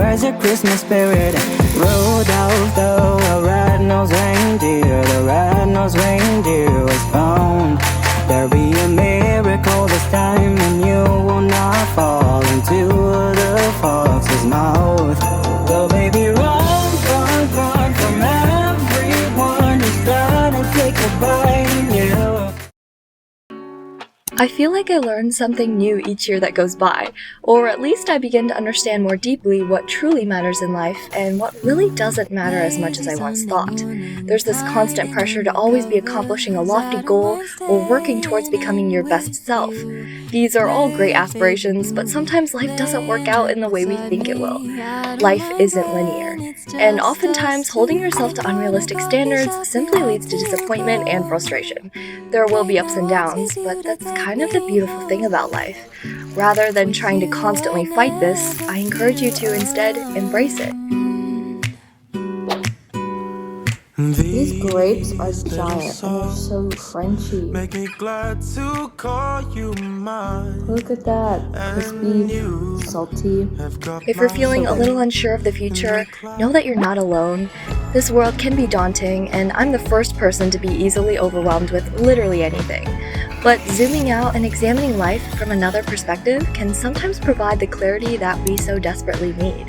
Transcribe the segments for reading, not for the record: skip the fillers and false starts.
where's your Christmas spirit? Rudolph the red-nosed reindeer, the red-nosed reindeer was found. There'll be a miracle this time, and you will not fall into the fox's mouth. So baby, run, run, run from everyone who's trying to take a bite of you. I feel like I learn something new each year that goes by, or at least I begin to understand more deeply what truly matters in life and what really doesn't matter as much as I once thought. There's this constant pressure to always be accomplishing a lofty goal or working towards becoming your best self. These are all great aspirations, but sometimes life doesn't work out in the way we think it will. Life isn't linear, and oftentimes holding yourself to unrealistic standards simply leads to disappointment and frustration. There will be ups and downs, but that's kind of the beautiful thing about life. Rather than trying to constantly fight this, I encourage you to instead embrace it. These grapes are giant and they're so crunchy. Make me glad to call you mine. Look at that, crispy, salty. If you're feeling a little unsure of the future, know that you're not alone. This world can be daunting, and I'm the first person to be easily overwhelmed with literally anything. But zooming out and examining life from another perspective can sometimes provide the clarity that we so desperately need.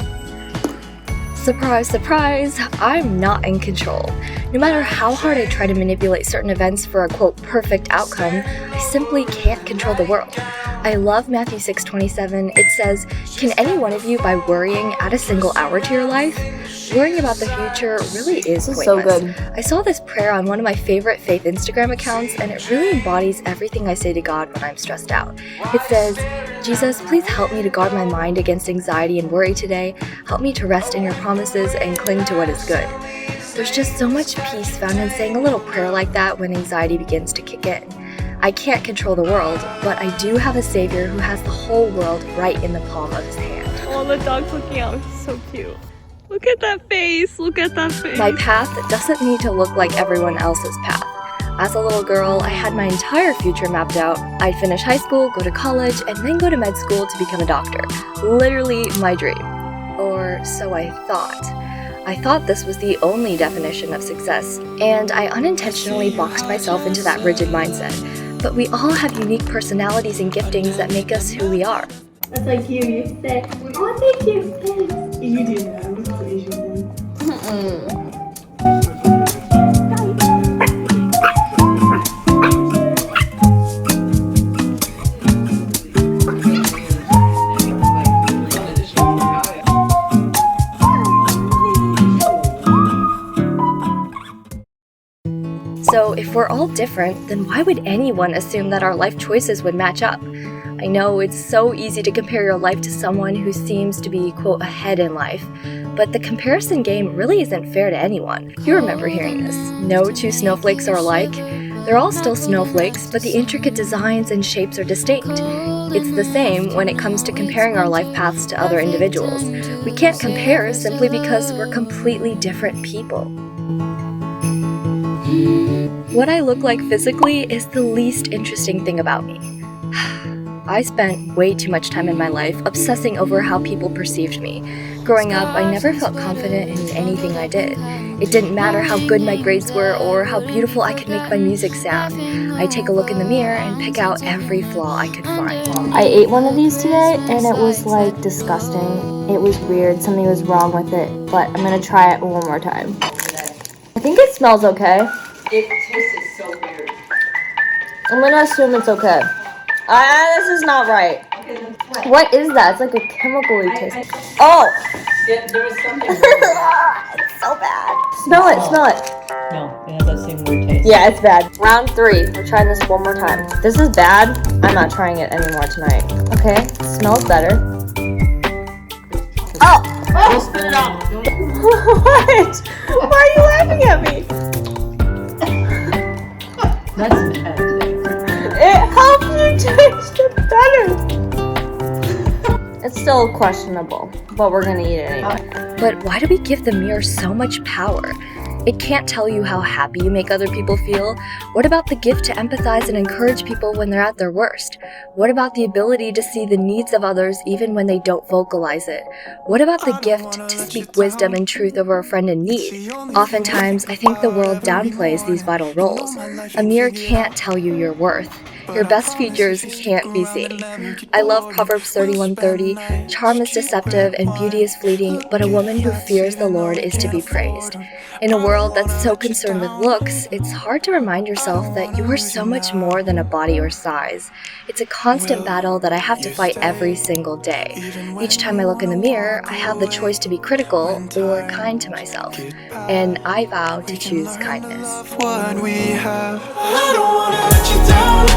Surprise, surprise, I'm not in control. No matter how hard I try to manipulate certain events for a quote perfect outcome, I simply can't control the world. I love Matthew 6:27. It says, "Can any one of you by worrying add a single hour to your life?" Worrying about the future really is pointless. So good. I saw this prayer on one of my favorite faith Instagram accounts, and it really embodies everything I say to God when I'm stressed out. It says, "Jesus, please help me to guard my mind against anxiety and worry today. Help me to rest in your promises and cling to what is good." There's just so much peace found in saying a little prayer like that when anxiety begins to kick in. I can't control the world, but I do have a Savior who has the whole world right in the palm of his hand. Oh, the dog's looking out. He's so cute. Look at that face. Look at that face. My path doesn't need to look like everyone else's path. As a little girl, I had my entire future mapped out. I'd finish high school, go to college, and then go to med school to become a doctor. Literally my dream. Or so I thought. I thought this was the only definition of success, and I unintentionally boxed myself into that rigid mindset. But we all have unique personalities and giftings that make us who we are. That's like you. You say, "Oh, thank you." Thanks. You do that. I'm just Asian thing. So if we're all different, then why would anyone assume that our life choices would match up? I know it's so easy to compare your life to someone who seems to be, quote, ahead in life, but the comparison game really isn't fair to anyone. You remember hearing this. No two snowflakes are alike. They're all still snowflakes, but the intricate designs and shapes are distinct. It's the same when it comes to comparing our life paths to other individuals. We can't compare simply because we're completely different people. What I look like physically is the least interesting thing about me. I spent way too much time in my life obsessing over how people perceived me. Growing up, I never felt confident in anything I did. It didn't matter how good my grades were or how beautiful I could make my music sound. I'd take a look in the mirror and pick out every flaw I could find. I ate one of these today and it was like disgusting. It was weird, something was wrong with it, but I'm gonna try it one more time. I think it smells okay. It tasted so weird. I'm gonna assume it's okay. This is not right. Okay, then what? What is that? It's like a chemically taste. Oh! There was something weird. It's so bad. Smell it, smell it. No, it has that same weird taste. Yeah, it's bad. Round 3. We're trying this one more time. This is bad. I'm not trying it anymore tonight. Okay, smells better. Oh! Don't spit it out. What? Why are you laughing at me? That's bad. It helps you taste it better. It's still questionable, but we're gonna eat it anyway. But why do we give the mirror so much power? It can't tell you how happy you make other people feel. What about the gift to empathize and encourage people when they're at their worst? What about the ability to see the needs of others even when they don't vocalize it? What about the gift to speak wisdom and truth over a friend in need? Oftentimes, I think the world downplays these vital roles. A mirror can't tell you your worth. Your best features can't be seen. I love Proverbs 31:30. Charm is deceptive and beauty is fleeting, but a woman who fears the Lord is to be praised. In a world that's so concerned with looks, it's hard to remind yourself that you are so much more than a body or size. It's a constant battle that I have to fight every single day. Each time I look in the mirror, I have the choice to be critical or kind to myself. And I vow to choose kindness. What we have, I don't wanna let you down.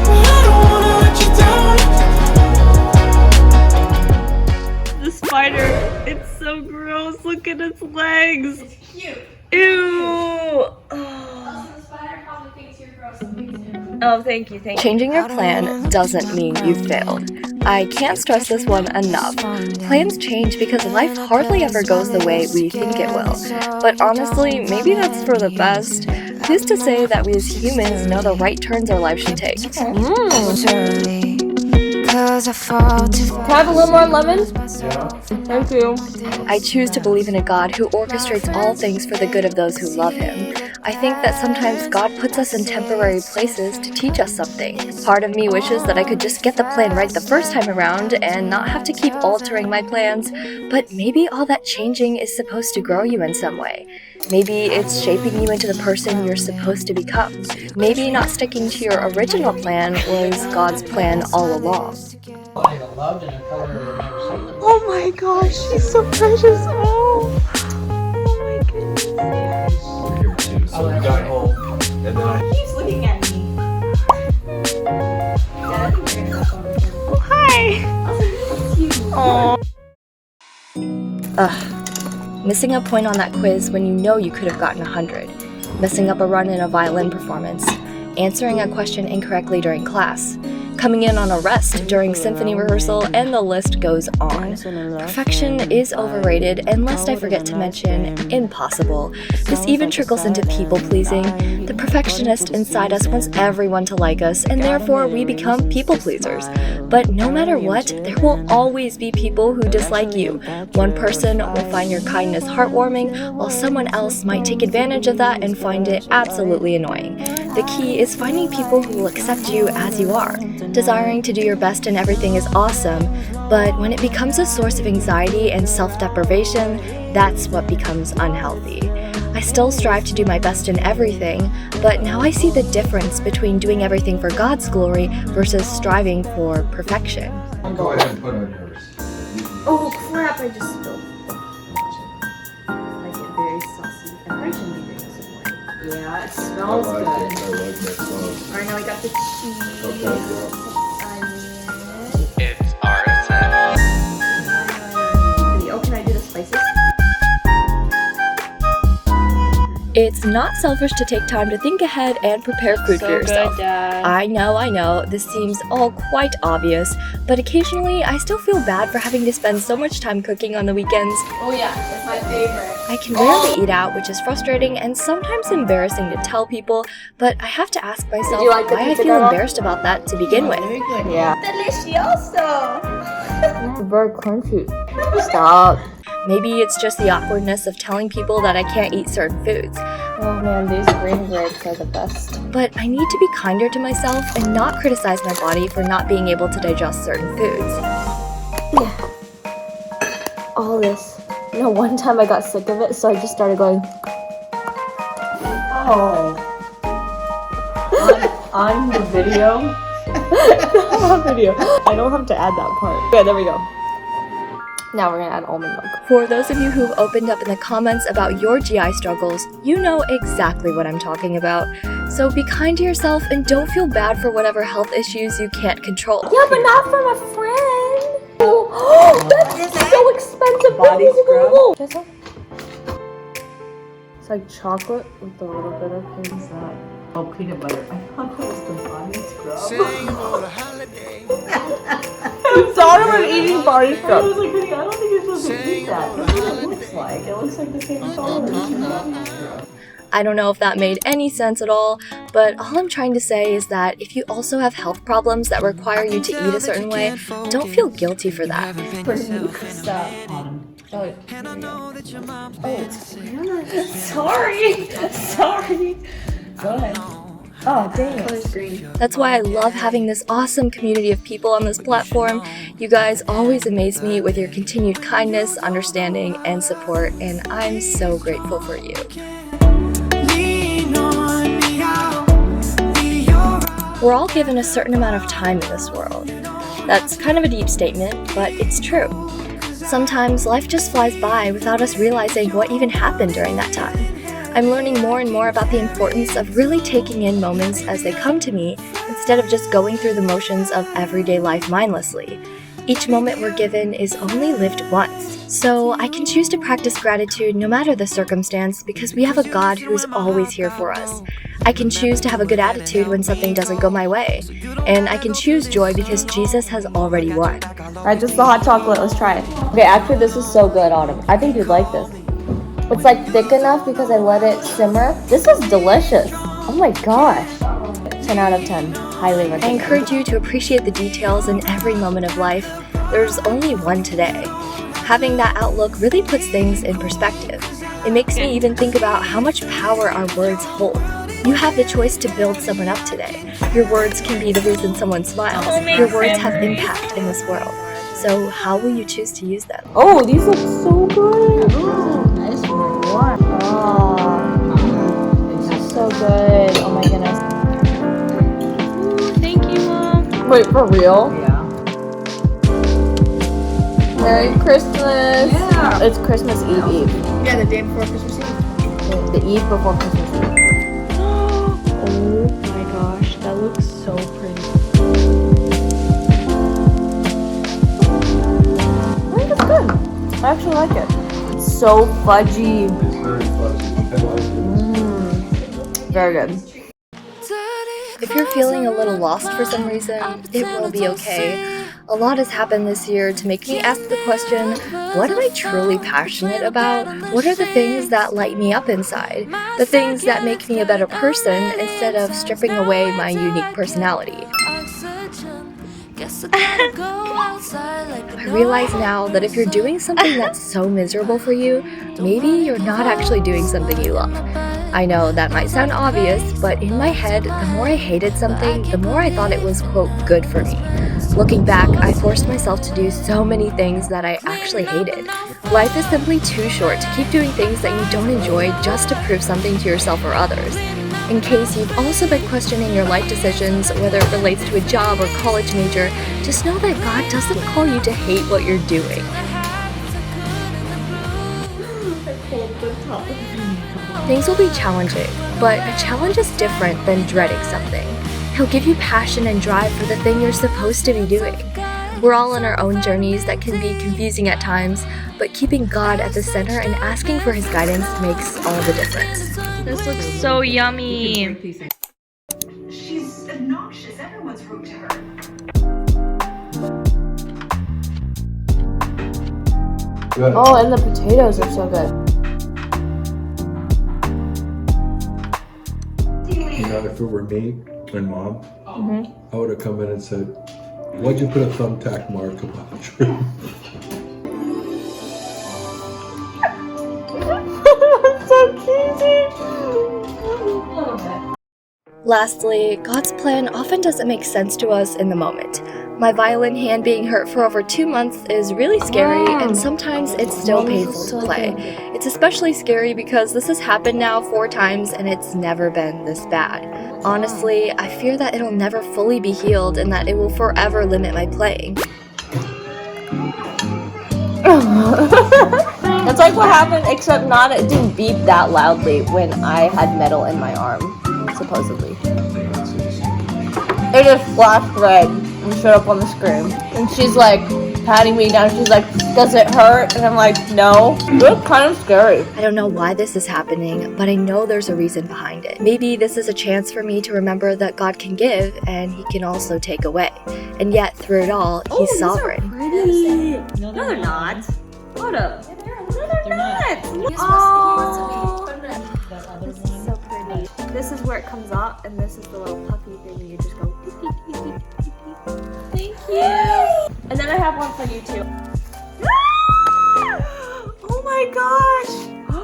I don't wanna let you down. The spider, it's so gross. Look at its legs. It's cute. Ew. Oh, thank you. Changing your plan doesn't mean you failed. I can't stress this one enough. Plans change because life hardly ever goes the way we think it will. But honestly, maybe that's for the best. Who's to say that we as humans know the right turns our life should take? Can I have a little more lemon? Thank you. I choose to believe in a God who orchestrates all things for the good of those who love Him. I think that sometimes God puts us in temporary places to teach us something. Part of me wishes that I could just get the plan right the first time around and not have to keep altering my plans, but maybe all that changing is supposed to grow you in some way. Maybe it's shaping you into the person you're supposed to become. Maybe not sticking to your original plan was God's plan all along. I loved in a color I've never seen. Oh my gosh, she's so precious. Oh my goodness. So we got home, and then I He's looking at me. Dad, I think you're gonna have fun with him. Oh, hi. Oh. Ugh. Missing a point on that quiz when you know you could have gotten 100. Messing up a run in a violin performance. Answering a question incorrectly during class. Coming in on a rest during symphony rehearsal, and the list goes on. Perfection is overrated, and lest I forget to mention, impossible. This even trickles into people-pleasing. The perfectionist inside us wants everyone to like us, and therefore we become people-pleasers. But no matter what, there will always be people who dislike you. One person will find your kindness heartwarming, while someone else might take advantage of that and find it absolutely annoying. The key is finding people who will accept you as you are. Desiring to do your best in everything is awesome, but when it becomes a source of anxiety and self-deprivation, that's what becomes unhealthy. I still strive to do my best in everything, but now I see the difference between doing everything for God's glory versus striving for perfection. go ahead and put on yours. Oh crap, I just spilled. I get very saucy. I probably shouldn't be doing this anymore. Yeah, it smells good. I like that sauce. Alright, now we got the cheese. Okay, girl. It's RSM. Oh, can I do the spices? It's not selfish to take time to think ahead and prepare food for yourself. Dad. I know, this seems all quite obvious, but occasionally I still feel bad for having to spend so much time cooking on the weekends. Oh yeah, it's my favorite. I can rarely eat out, which is frustrating and sometimes embarrassing to tell people, but I have to ask myself you like the why I pizza, feel Grandma? embarrassed about that to begin with. Yeah. Delicioso! Very crunchy. Stop. Maybe it's just the awkwardness of telling people that I can't eat certain foods. Oh man, these green grapes are the best. But I need to be kinder to myself and not criticize my body for not being able to digest certain foods. All this. You know, one time I got sick of it, so I just started going. Oh. On the video? I don't have to add that part. Okay, there we go. Now we're gonna add almond milk. For those of you who've opened up in the comments about your GI struggles, you know exactly what I'm talking about. So be kind to yourself and don't feel bad for whatever health issues you can't control. Yeah, but not from a friend. Oh, that's so expensive. Body scrub? It's like chocolate with a little bit of pink. Oh, peanut butter. I thought that was the body scrub. Sing for the holiday. I thought I was eating body I was like, honey, I don't think it's doesn't eat that. That's what it looks like. It looks like the same color. I don't know if that made any sense at all, but all I'm trying to say is that if you also have health problems that require you to eat a certain way, don't feel guilty for that. Stop. Oh, here we go. Oh, it's sorry. Go ahead. Oh, dang it. That's why I love having this awesome community of people on this platform. You guys always amaze me with your continued kindness, understanding, and support, and I'm so grateful for you. We're all given a certain amount of time in this world. That's kind of a deep statement, but it's true. Sometimes life just flies by without us realizing what even happened during that time. I'm learning more and more about the importance of really taking in moments as they come to me instead of just going through the motions of everyday life mindlessly. Each moment we're given is only lived once, so I can choose to practice gratitude no matter the circumstance because we have a God who's always here for us. I can choose to have a good attitude when something doesn't go my way, and I can choose joy because Jesus has already won. Alright, just the hot chocolate. Let's try it. Okay, actually, this is so good, Autumn. I think you'd like this. It's like thick enough because I let it simmer. This is delicious. Oh my gosh. 10 out of 10. Highly recommend. I encourage you to appreciate the details in every moment of life. There's only one today. Having that outlook really puts things in perspective. It makes me even think about how much power our words hold. You have the choice to build someone up today. Your words can be the reason someone smiles. Your words have impact in this world. So how will you choose to use them? Oh, these look so good. Nice one. Oh, this is so good. Oh my goodness. Thank you, Mom. Wait, for real? Yeah. Merry Christmas. Yeah. It's Christmas Eve. Yeah, the day before Christmas Eve. The eve before Christmas Eve. Oh my gosh, that looks so pretty. I think it's good. I actually like it. It's so fudgy. It's very fuzzy. I like it. Very good. If you're feeling a little lost for some reason, it will be okay. A lot has happened this year to make me ask the question, what am I truly passionate about? What are the things that light me up inside? The things that make me a better person instead of stripping away my unique personality. I realize now that if you're doing something that's so miserable for you, maybe you're not actually doing something you love. I know that might sound obvious, but in my head, the more I hated something, the more I thought it was, quote, good for me. Looking back, I forced myself to do so many things that I actually hated. Life is simply too short to keep doing things that you don't enjoy just to prove something to yourself or others. In case you've also been questioning your life decisions, whether it relates to a job or college major, just know that God doesn't call you to hate what you're doing. Things will be challenging, but a challenge is different than dreading something. He'll give you passion and drive for the thing you're supposed to be doing. We're all on our own journeys that can be confusing at times, but keeping God at the center and asking for His guidance makes all the difference. This looks so yummy. She's obnoxious. Everyone's rude to her. Good. Oh, and the potatoes are so good. You know, if it were me and Mom, I would have come in and said, why'd you put a thumbtack mark above the tree? So cheesy. Lastly, God's plan often doesn't make sense to us in the moment. My violin hand being hurt for over 2 months is really scary, and sometimes it's still painful to play. It's especially scary because this has happened now 4 times and it's never been this bad. Honestly, I fear that it'll never fully be healed and that it will forever limit my playing. That's like what happened, except it didn't beep that loudly when I had metal in my arm, supposedly. It just flashed red and showed up on the screen. And she's like patting me down. She's like, does it hurt? And I'm like, no. It was kind of scary. I don't know why this is happening, but I know there's a reason behind it. Maybe this is a chance for me to remember that God can give and He can also take away. And yet, through it all, He's sovereign. No, they're not. Autumn. They're not. Oh, That other this is one. so pretty. This is where it comes up, and this is the little puffy thing, and you just go. Thank you. And then I have one for you too. Oh my gosh! A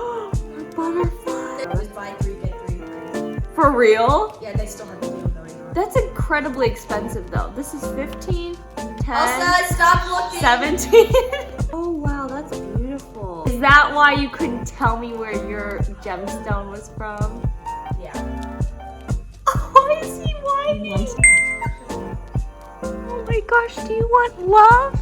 butterfly. It was buy 3 get 3 free. For real? Yeah, they still have the deal going on. That's incredibly expensive though. This is 15, 10, Elsa, stop looking. 17. Oh wow, that's beautiful. Is that why you couldn't tell me where your gemstone was from? Yeah. Oh, I see why. Oh my gosh, do you want love?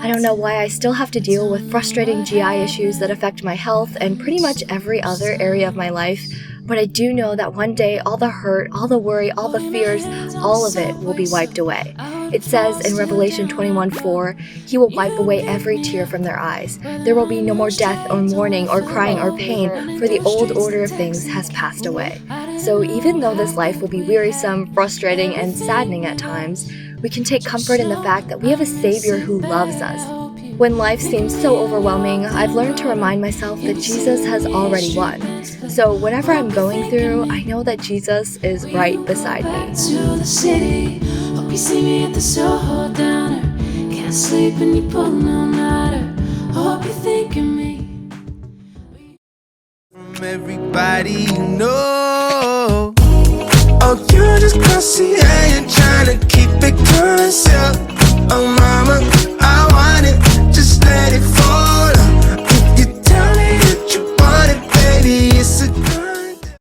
I don't know why I still have to deal with frustrating GI issues that affect my health and pretty much every other area of my life, but I do know that one day all the hurt, all the worry, all the fears, all of it will be wiped away. It says in Revelation 21:4, He will wipe away every tear from their eyes. There will be no more death or mourning or crying or pain, for the old order of things has passed away. So even though this life will be wearisome, frustrating, and saddening at times, we can take comfort in the fact that we have a Savior who loves us. When life seems so overwhelming, I've learned to remind myself that Jesus has already won. So whatever I'm going through, I know that Jesus is right beside me. To the city, hope you see me at the Soho Downer. Can't sleep and you pull no matter. Hope you think of me. From everybody you know. Oh, you just classy, yeah, you're trying to keep it to yourself. Oh, mama, I want it, just let it fall.